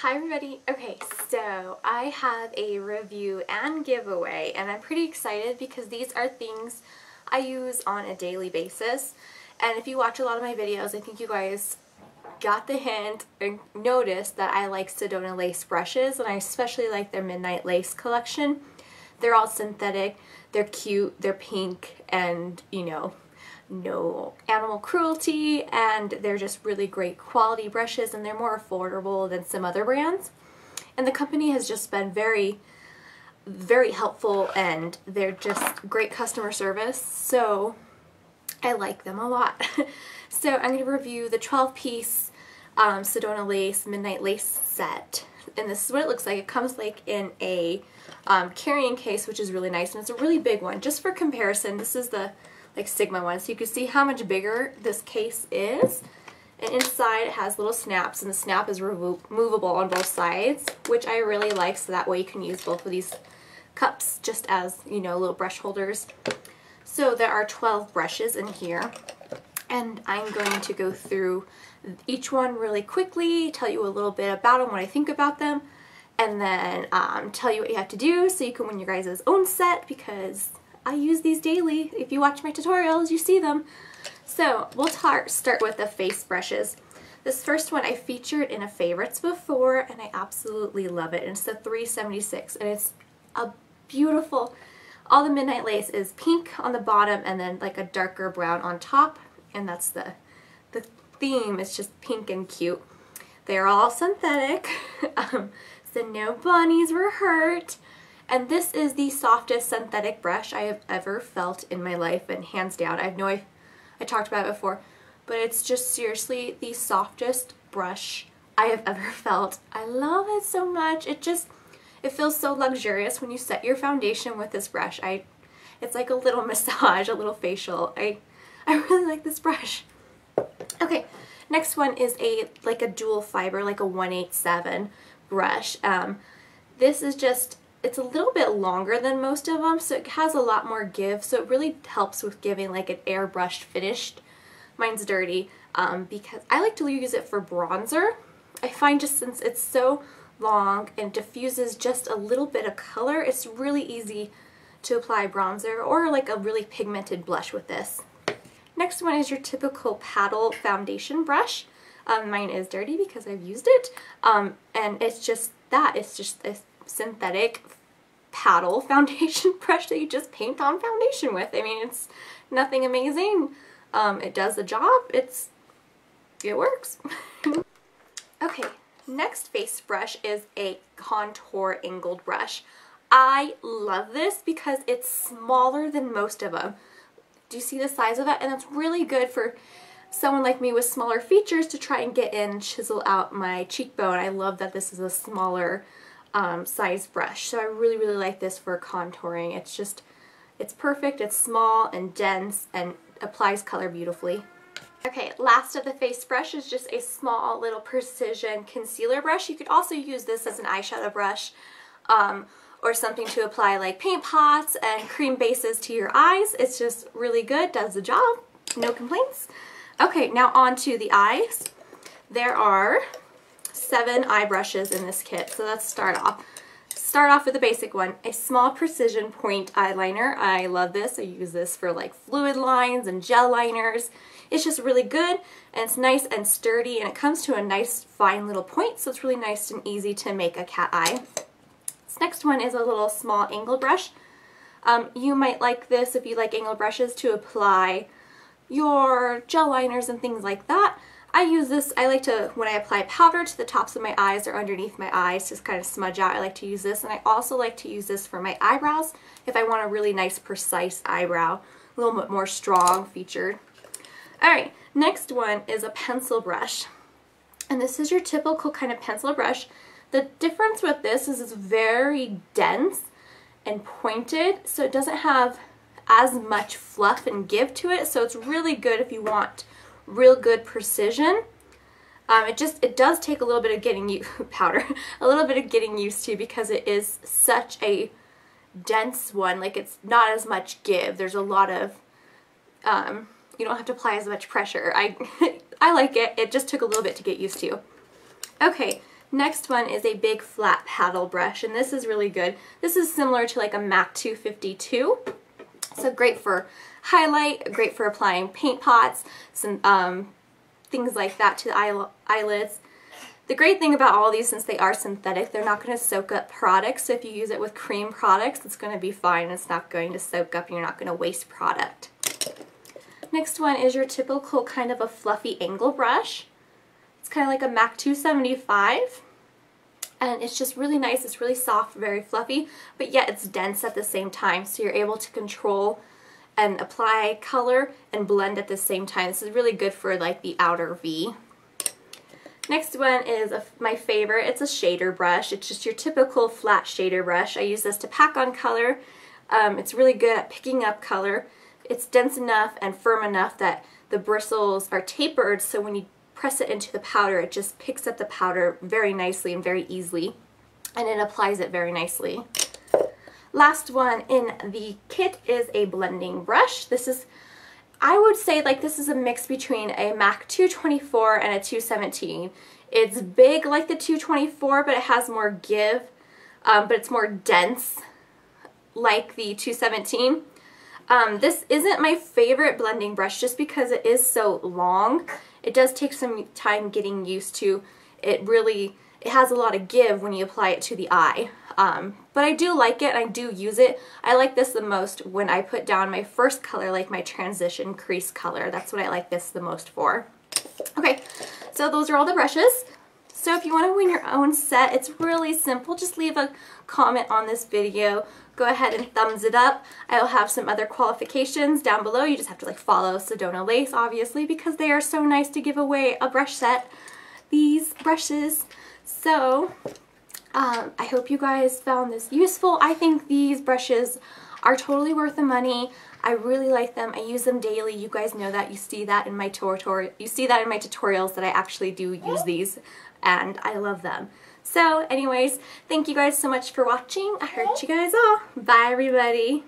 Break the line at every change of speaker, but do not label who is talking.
Hi everybody. Okay, so I have a review and giveaway and I'm pretty excited because these are things I use on a daily basis, and if you watch a lot of my videos I think you guys got the hint and noticed that I like Sedona Lace brushes, and I especially like their Midnight Lace collection. They're all synthetic, they're cute, they're pink, and you know, no animal cruelty, and they're just really great quality brushes, and they're more affordable than some other brands. And the company has just been very helpful, and they're just great customer service, so I like them a lot. So I'm going to review the 12-piece Sedona Lace Midnight Lace set, and this is what it looks like. It comes like in a carrying case, which is really nice, and it's a really big one. Just for comparison, this is the Sigma one, so you can see how much bigger this case is. And inside it has little snaps, and the snap is removable on both sides, which I really like, so that way you can use both of these cups just as, you know, little brush holders. So there are 12 brushes in here, and I'm going to go through each one really quickly, tell you a little bit about them, what I think about them, and then tell you what you have to do so you can win your guys' own set, because I use these daily. If you watch my tutorials, you see them. So we'll start with the face brushes. This first one I featured in a favorites before, and I absolutely love it. And it's the 376, and it's a beautiful, all the Midnight Lace is pink on the bottom and then like a darker brown on top, and that's the theme. It's just pink and cute. They're all synthetic, so no bunnies were hurt. And this is the softest synthetic brush I have ever felt in my life, and hands down. I talked about it before, but it's just seriously the softest brush I have ever felt. I love it so much. It feels so luxurious when you set your foundation with this brush. It's like a little massage, a little facial. I really like this brush. Okay, next one is like a dual fiber, like a 187 brush. This is just, it's a little bit longer than most of them, so it has a lot more give, so it really helps with giving like an airbrushed finished. Mine's dirty because I like to use it for bronzer. I find just since it's so long and diffuses just a little bit of color, it's really easy to apply bronzer or like a really pigmented blush with this. Next one is your typical paddle foundation brush. Mine is dirty because I've used it, and it's just that. It's just a synthetic paddle foundation brush that you just paint on foundation with. I mean, it's nothing amazing. It does the job. It works. Okay, next face brush is a contour angled brush. I love this because it's smaller than most of them. Do you see the size of that? And it's really good for someone like me with smaller features to try and get in and chisel out my cheekbone. I love that this is a smaller size brush, so I really like this for contouring. It's perfect, it's small and dense and applies color beautifully. Okay, last of the face brush is just a small little precision concealer brush. You could also use this as an eyeshadow brush or something to apply like paint pots and cream bases to your eyes. It's just really good, does the job, no complaints. Okay, now on to the eyes. There are 7 eye brushes in this kit, so let's start off. Start off with the basic one, a small precision point eyeliner. I love this. I use this for like fluid lines and gel liners. It's just really good, and it's nice and sturdy, and it comes to a nice fine little point, so it's really nice and easy to make a cat eye. This next one is a little small angle brush. You might like this if you like angle brushes to apply your gel liners and things like that. I use this, I like to, when I apply powder to the tops of my eyes or underneath my eyes to kind of smudge out, I like to use this. And I also like to use this for my eyebrows if I want a really nice precise eyebrow, a little bit more strong featured. Alright, next one is a pencil brush. And this is your typical kind of pencil brush. The difference with this is it's very dense and pointed, so it doesn't have as much fluff and give to it, so it's really good if you want real good precision. It does take a little bit of getting a little bit of getting used to, because it is such a dense one. Like, it's not as much give. There's a lot of you don't have to apply as much pressure. I like it. It just took a little bit to get used to. Okay, Next one is a big flat paddle brush, and this is really good. This is similar to like a MAC 252. So great for highlight, great for applying paint pots, some things like that to the eyelids. The great thing about all these, since they are synthetic, they're not going to soak up products. So if you use it with cream products, it's going to be fine. It's not going to soak up and you're not going to waste product. Next one is your typical kind of a fluffy angle brush. It's kind of like a MAC 275. And it's just really nice. It's really soft, very fluffy, but yet it's dense at the same time. So you're able to control and apply color and blend at the same time. This is really good for like the outer V. Next one is my favorite. It's a shader brush. It's just your typical flat shader brush. I use this to pack on color. It's really good at picking up color. It's dense enough and firm enough that the bristles are tapered, so when you press it into the powder, it just picks up the powder very nicely and very easily, and it applies it very nicely. Last one in the kit is a blending brush. This is, I would say, like, this is a mix between a MAC 224 and a 217. It's big like the 224, but it has more give, but it's more dense like the 217. This isn't my favorite blending brush just because it is so long. It does take some time getting used to. It has a lot of give when you apply it to the eye. But I do like it, and I do use it. I like this the most when I put down my first color, like my transition crease color. That's what I like this the most for. Okay, so those are all the brushes. So if you want to win your own set, it's really simple. Just leave a comment on this video. Go ahead and thumbs it up. I'll have some other qualifications down below. You just have to like follow Sedona Lace, obviously, because they are so nice to give away a brush set. These brushes. So I hope you guys found this useful. I think these brushes are totally worth the money. I really like them. I use them daily. You guys know that. You see that in my tutorials that I actually do use these, and I love them. So anyways, thank you guys so much for watching. I heard you guys all. Bye everybody.